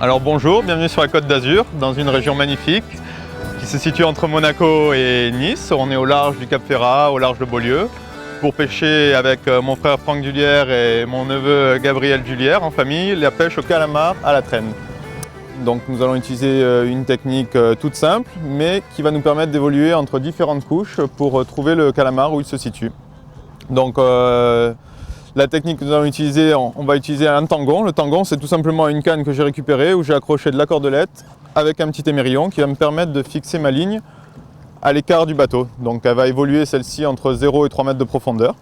Alors bonjour, bienvenue sur la Côte d'Azur, dans une région magnifique qui se situe entre Monaco et Nice. On est au large du Cap Ferrat, au large de Beaulieu, pour pêcher avec mon frère Franck Dulière et mon neveu Gabriel Dulière en famille, la pêche au calamar à la traîne. Donc nous allons utiliser une technique toute simple, mais qui va nous permettre d'évoluer entre différentes couches pour trouver le calamar où il se situe. Donc la technique que nous allons utiliser, on va utiliser un tangon. Le tangon, c'est tout simplement une canne que j'ai récupérée où j'ai accroché de la cordelette avec un petit émerillon qui va me permettre de fixer ma ligne à l'écart du bateau. Donc elle va évoluer celle-ci entre 0 et 3 mètres de profondeur.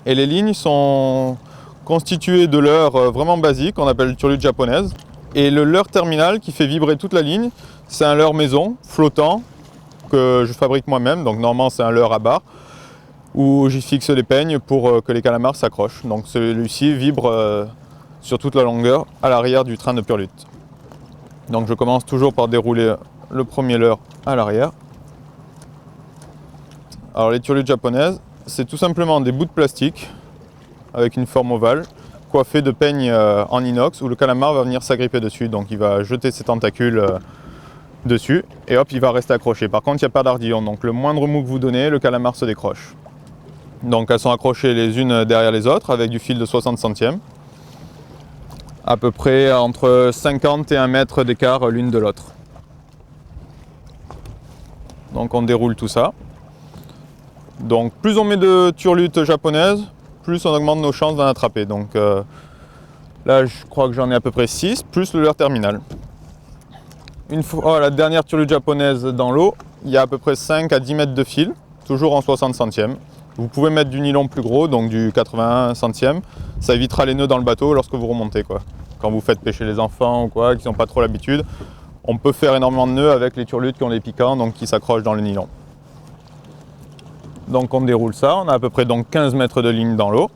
Et les lignes sont constituées de leurres vraiment basiques, qu'on appelle turlute japonaise. Et le leurre terminal qui fait vibrer toute la ligne, c'est un leurre maison, flottant, que je fabrique moi-même. Donc normalement c'est un leurre à barre, où j'y fixe les peignes pour que les calamars s'accrochent. Donc celui-ci vibre sur toute la longueur à l'arrière du train de purlute. Donc je commence toujours par dérouler le premier leurre à l'arrière. Alors les turlutes japonaises, c'est tout simplement des bouts de plastique avec une forme ovale, coiffés de peignes en inox où le calamar va venir s'agripper dessus. Donc il va jeter ses tentacules dessus et hop, il va rester accroché. Par contre, il n'y a pas d'ardillon, donc le moindre mou que vous donnez, le calamar se décroche. Donc elles sont accrochées les unes derrière les autres avec du fil de 60 centièmes, à peu près entre 50 et 1 mètre d'écart l'une de l'autre. Donc on déroule tout ça. Donc plus on met de turlutes japonaises, plus on augmente nos chances d'en attraper. Donc là je crois que j'en ai à peu près 6, plus le leurre terminal. Une fois la dernière turlute japonaise dans l'eau, il y a à peu près 5 à 10 mètres de fil, toujours en 60 centièmes. Vous pouvez mettre du nylon plus gros, donc du 81 centièmes. Ça évitera les nœuds dans le bateau lorsque vous remontez, quoi. Quand vous faites pêcher les enfants ou quoi, qui n'ont pas trop l'habitude, on peut faire énormément de nœuds avec les turlutes qui ont les piquants, donc qui s'accrochent dans le nylon. Donc on déroule ça, on a à peu près donc 15 mètres de ligne dans l'eau.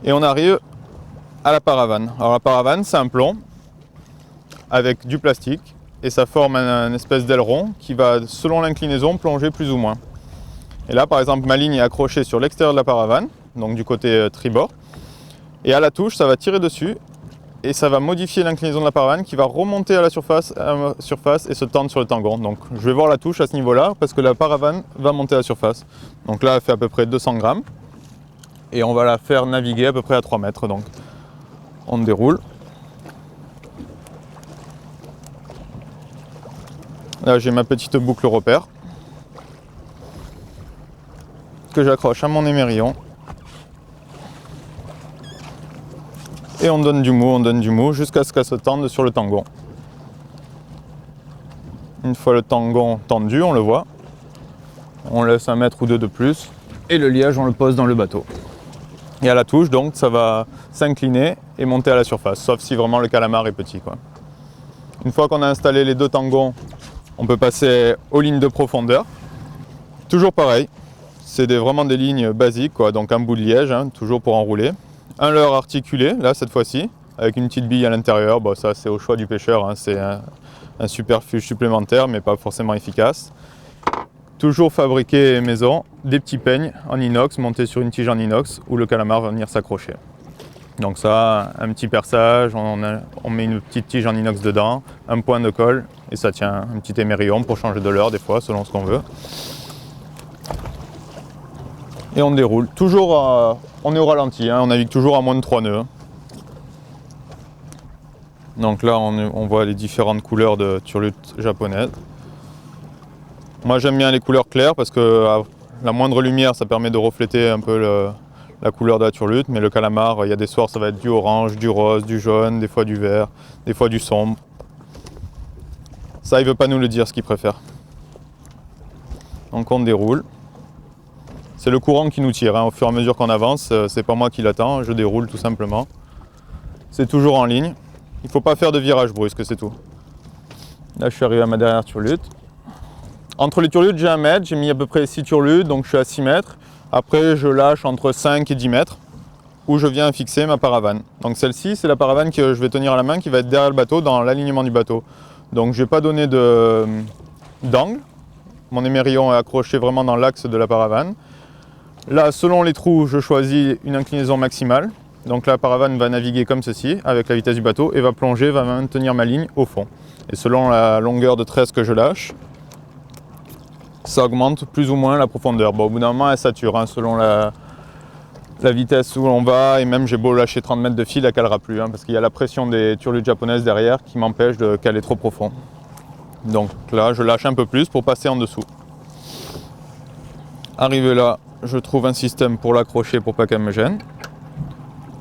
Et on arrive à la paravane. Alors la paravane, c'est un plomb avec du plastique et ça forme une espèce d'aileron qui va, selon l'inclinaison, plonger plus ou moins. Et là, par exemple, ma ligne est accrochée sur l'extérieur de la paravane, donc du côté tribord. Et à la touche, ça va tirer dessus et ça va modifier l'inclinaison de la paravane qui va remonter à la surface et se tendre sur le tangon. Donc je vais voir la touche à ce niveau-là parce que la paravane va monter à la surface. Donc là, elle fait à peu près 200 grammes et on va la faire naviguer à peu près à 3 mètres. Donc on déroule. Là, j'ai ma petite boucle repère que j'accroche à mon émerillon et on donne du mou jusqu'à ce qu'elle se tende sur le tangon. Une fois le tangon tendu, on le voit, on laisse 1 mètre ou 2 de plus et le liège on le pose dans le bateau. Et à la touche donc ça va s'incliner et monter à la surface, sauf si vraiment le calamar est petit, quoi. Une fois qu'on a installé les 2 tangons, on peut passer aux lignes de profondeur. Toujours pareil. C'est vraiment des lignes basiques, quoi. Donc un bout de liège, hein, toujours pour enrouler. Un leurre articulé, là cette fois-ci, avec une petite bille à l'intérieur. Bon, ça c'est au choix du pêcheur, hein. C'est un superfuge supplémentaire, mais pas forcément efficace. Toujours fabriqué maison, des petits peignes en inox, montés sur une tige en inox, où le calamar va venir s'accrocher. Donc ça, un petit perçage, on met une petite tige en inox dedans, un point de colle, et ça tient un petit émerillon pour changer de leurre des fois, selon ce qu'on veut. Et on déroule. Toujours, on est au ralenti, hein, on navigue toujours à moins de 3 nœuds. Donc là, on voit les différentes couleurs de turlute japonaise. Moi, j'aime bien les couleurs claires parce que la moindre lumière, ça permet de refléter un peu la couleur de la turlute. Mais le calamar, il y a des soirs, ça va être du orange, du rose, du jaune, des fois du vert, des fois du sombre. Ça, il ne veut pas nous le dire, ce qu'il préfère. Donc on déroule. C'est le courant qui nous tire, hein. Au fur et à mesure qu'on avance, c'est pas moi qui l'attends, je déroule tout simplement. C'est toujours en ligne. Il ne faut pas faire de virage brusque, c'est tout. Là, je suis arrivé à ma dernière turlute. Entre les turlutes, j'ai 1 mètre, j'ai mis à peu près 6 turlutes, donc je suis à 6 mètres. Après, je lâche entre 5 et 10 mètres, où je viens fixer ma paravane. Donc celle-ci, c'est la paravane que je vais tenir à la main, qui va être derrière le bateau, dans l'alignement du bateau. Donc je n'ai pas donné d'angle. Mon émerillon est accroché vraiment dans l'axe de la paravane. Là, selon les trous, je choisis une inclinaison maximale. Donc la paravane va naviguer comme ceci, avec la vitesse du bateau, et va plonger, va maintenir ma ligne au fond. Et selon la longueur de tresse que je lâche, ça augmente plus ou moins la profondeur. Bon, au bout d'un moment, elle sature, hein, selon la vitesse où on va, et même j'ai beau lâcher 30 mètres de fil, elle ne calera plus, hein, parce qu'il y a la pression des turlutes japonaises derrière qui m'empêche de caler trop profond. Donc là, je lâche un peu plus pour passer en dessous. Arrivé là, je trouve un système pour l'accrocher pour pas qu'elle me gêne.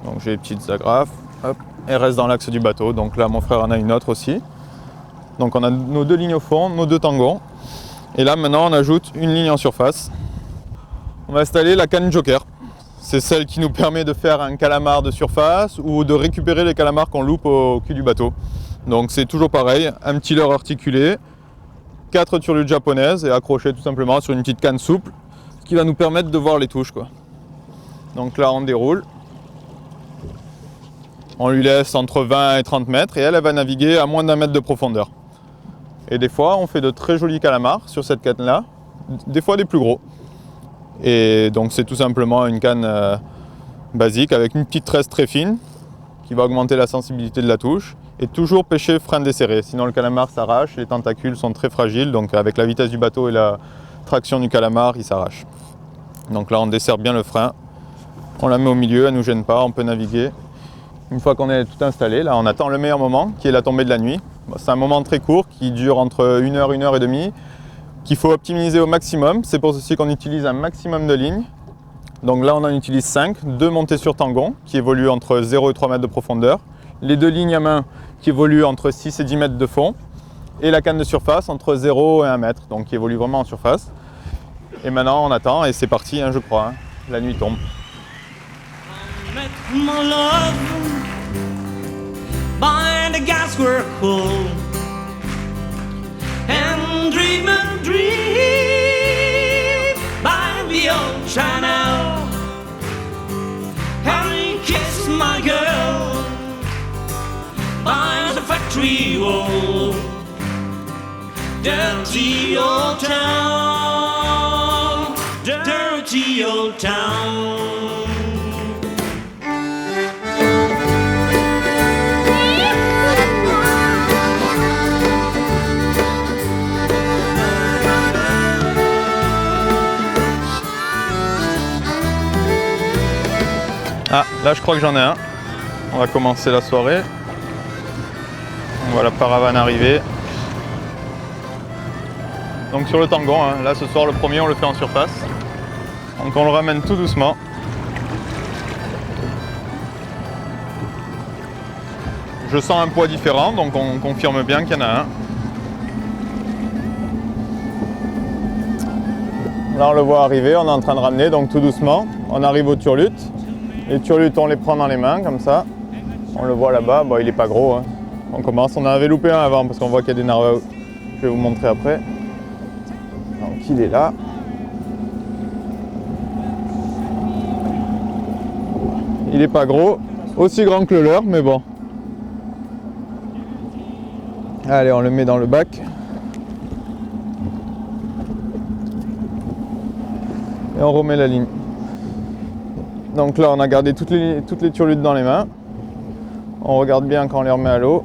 Donc j'ai les petites agrafes, hop, elle reste dans l'axe du bateau. Donc là, mon frère en a une autre aussi. Donc on a nos 2 lignes au fond, nos 2 tangons. Et là, maintenant, on ajoute une ligne en surface. On va installer la canne joker. C'est celle qui nous permet de faire un calamar de surface ou de récupérer les calamars qu'on loupe au cul du bateau. Donc c'est toujours pareil, un petit leurre articulé, 4 turlutes japonaises et accroché tout simplement sur une petite canne souple, ce qui va nous permettre de voir les touches, quoi. Donc là, on déroule. On lui laisse entre 20 et 30 mètres et elle va naviguer à moins d'1 mètre de profondeur. Et des fois, on fait de très jolis calamars sur cette canne-là, des fois des plus gros. Et donc c'est tout simplement une canne basique avec une petite tresse très fine qui va augmenter la sensibilité de la touche. Et toujours pêcher frein desserré, sinon le calamar s'arrache, les tentacules sont très fragiles, donc avec la vitesse du bateau et la traction du calamar, il s'arrache. Donc là, on desserre bien le frein, on la met au milieu, elle ne nous gêne pas, on peut naviguer. Une fois qu'on est tout installé, là on attend le meilleur moment qui est la tombée de la nuit. C'est un moment très court qui dure entre 1 heure, 1 heure et demie, qu'il faut optimiser au maximum. C'est pour ceci qu'on utilise un maximum de lignes. Donc là on en utilise 5, 2 montées sur tangon qui évoluent entre 0 et 3 mètres de profondeur, les 2 lignes à main qui évoluent entre 6 et 10 mètres de fond, et la canne de surface entre 0 et 1 mètre, donc qui évolue vraiment en surface. Et maintenant on attend et c'est parti, hein, je crois, hein. La nuit tombe. By the gaswork hole and dream a dream by the old channel and kiss my girl by the factory wall. Dirty old town, dirty old town. Ah, là je crois que j'en ai un. On va commencer la soirée. On voit la paravane arriver. Donc sur le tangon, hein, là ce soir le premier on le fait en surface. Donc on le ramène tout doucement. Je sens un poids différent, donc on confirme bien qu'il y en a un. Là on le voit arriver, on est en train de ramener, donc tout doucement. On arrive aux turlutes. Les turlutes, on les prend dans les mains, comme ça. On le voit là-bas, bon, il n'est pas gros, hein. On commence, on en avait loupé un avant, parce qu'on voit qu'il y a des narwhals. Je vais vous montrer après. Donc il est là. Il n'est pas gros, aussi grand que le leur, mais bon. Allez, on le met dans le bac. Et on remet la ligne. Donc là, on a gardé toutes les turlutes dans les mains. On regarde bien quand on les remet à l'eau.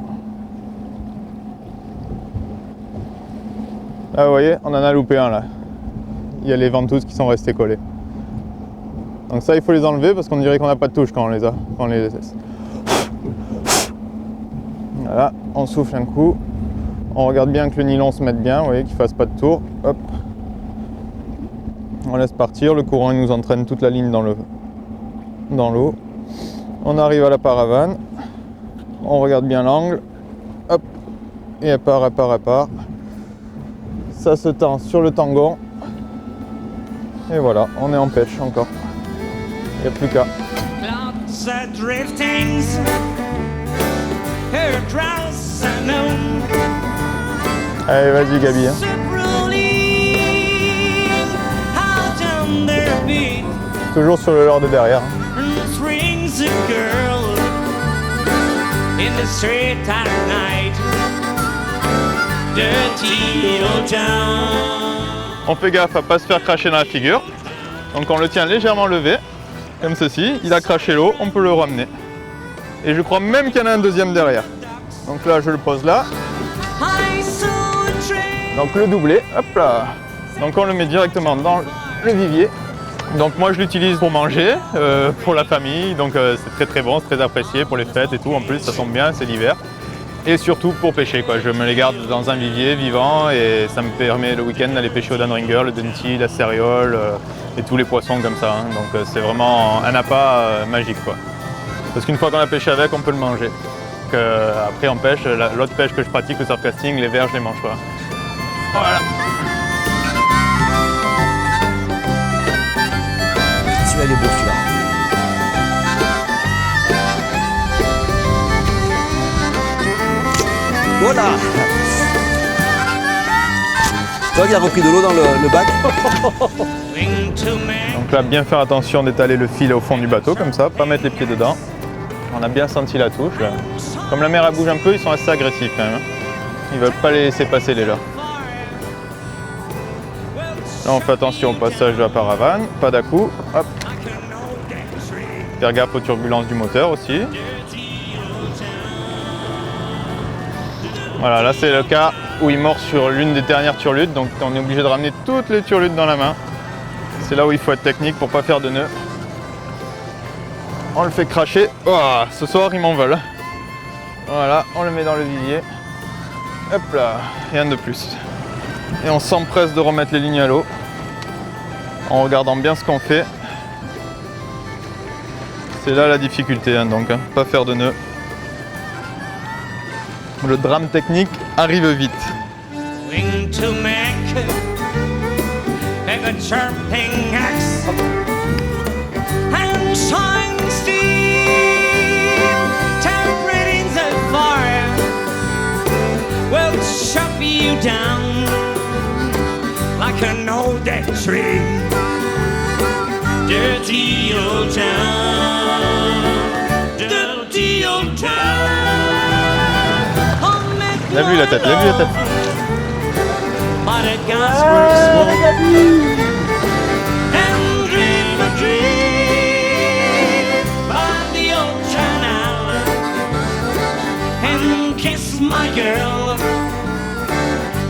Là, vous voyez, on en a loupé un là. Il y a les ventouses qui sont restées collées. Donc ça, il faut les enlever parce qu'on dirait qu'on n'a pas de touche quand on les a, quand on les laisse. Voilà, on souffle un coup. On regarde bien que le nylon se mette bien, vous voyez, qu'il ne fasse pas de tour. Hop. On laisse partir, le courant il nous entraîne toute la ligne dans l'eau. On arrive à la paravane, on regarde bien l'angle, hop, et elle part. Ça se tend sur le tangon, et voilà, on est en pêche encore. Il n'y a plus qu'à. Allez, vas-y Gabi. Hein. Toujours sur le leurre de derrière. On fait gaffe à ne pas se faire cracher dans la figure. Donc on le tient légèrement levé. comme ceci. Il a craché l'eau, on peut le ramener. Et je crois même qu'il y en a un deuxième derrière. Donc là, je le pose là. I saw a train. Donc le doublé, hop là. Donc on le met directement dans le vivier. Donc moi je l'utilise pour manger, pour la famille. Donc c'est très bon, c'est très apprécié pour les fêtes et tout. En plus ça tombe bien, c'est l'hiver. Et surtout pour pêcher, quoi. Je me les garde dans un vivier vivant et ça me permet le week-end d'aller pêcher au Danringer, le Denty, la céréole et tous les poissons comme ça. Hein. Donc c'est vraiment un appât magique, quoi. Parce qu'une fois qu'on a pêché avec, on peut le manger. Donc, après on pêche, l'autre pêche que je pratique, le surf casting, les verres je les mange pas. Voilà. Celui-là il est beau celui-là. Voilà. Tu vois qu'il a repris de l'eau dans le bac. Wing to man. Donc là, bien faire attention d'étaler le fil au fond du bateau, comme ça, pas mettre les pieds dedans. On a bien senti la touche. Là. Comme la mer elle bouge un peu, ils sont assez agressifs quand même. Hein. Ils veulent pas les laisser passer les leurres. Là, on fait attention au passage de la paravane, pas d'à-coup. Hop. Faire gaffe aux turbulences du moteur aussi. Voilà, là c'est le cas où il mord sur l'une des dernières turlutes, donc on est obligé de ramener toutes les turlutes dans la main. C'est là où il faut être technique pour pas faire de nœuds. On le fait cracher. Oh, ce soir ils m'en veulent. Voilà, on le met dans le vivier. Hop là, rien de plus. Et on s'empresse de remettre les lignes à l'eau en regardant bien ce qu'on fait. C'est là la difficulté, hein, donc hein, pas faire de nœuds. Le drame technique arrive vite. Wing to Mac. Like a chirping axe. And shine steel. Tempering the fire. Will chop you down. Like an old dead tree. Dirty old town. Dirty old town. Lève-lui la tête, lève-lui la tête. But a gas smoke and dream a dream by the old canal and kiss my girl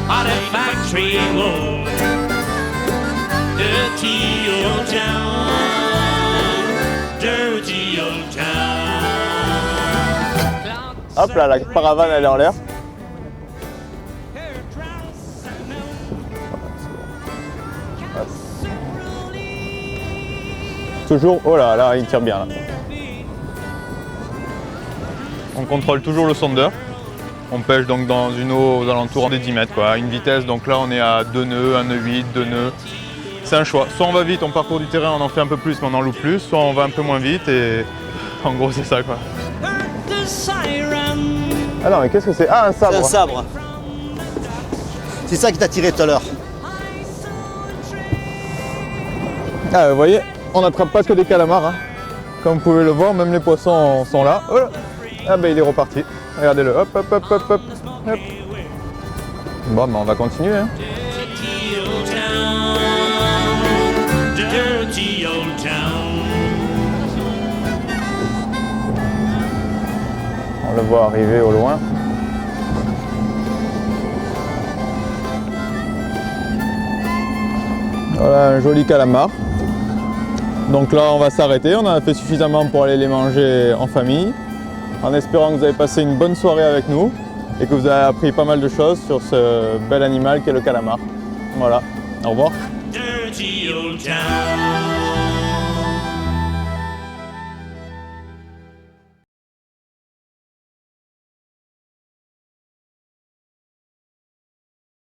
at a factory wall. Dirty old town, dirty old town. Hop là, la paravane elle est en l'air. Toujours, oh là là, il tire bien là. On contrôle toujours le sondeur. On pêche donc dans une eau aux alentours des 10 mètres, quoi, à une vitesse. Donc là on est à 2 nœuds, 1 nœud 8, 2 nœuds. C'est un choix. Soit on va vite, on parcourt du terrain, on en fait un peu plus, mais on en loue plus. Soit on va un peu moins vite et en gros c'est ça, quoi. Ah non mais qu'est-ce que c'est? Ah, un sabre. C'est un sabre. C'est ça qui t'a tiré tout à l'heure. Ah, vous voyez, on n'attrape pas que des calamars. Hein. Comme vous pouvez le voir, même les poissons sont là. Oh là. Ah ben il est reparti. Regardez-le. Hop, hop, hop, hop, hop. Hop. Bon, ben on va continuer. Hein. On le voit arriver au loin. Voilà un joli calamar. Donc là on va s'arrêter, on en a fait suffisamment pour aller les manger en famille. En espérant que vous avez passé une bonne soirée avec nous et que vous avez appris pas mal de choses sur ce bel animal qu'est le calamar. Voilà, au revoir. Dirty old town.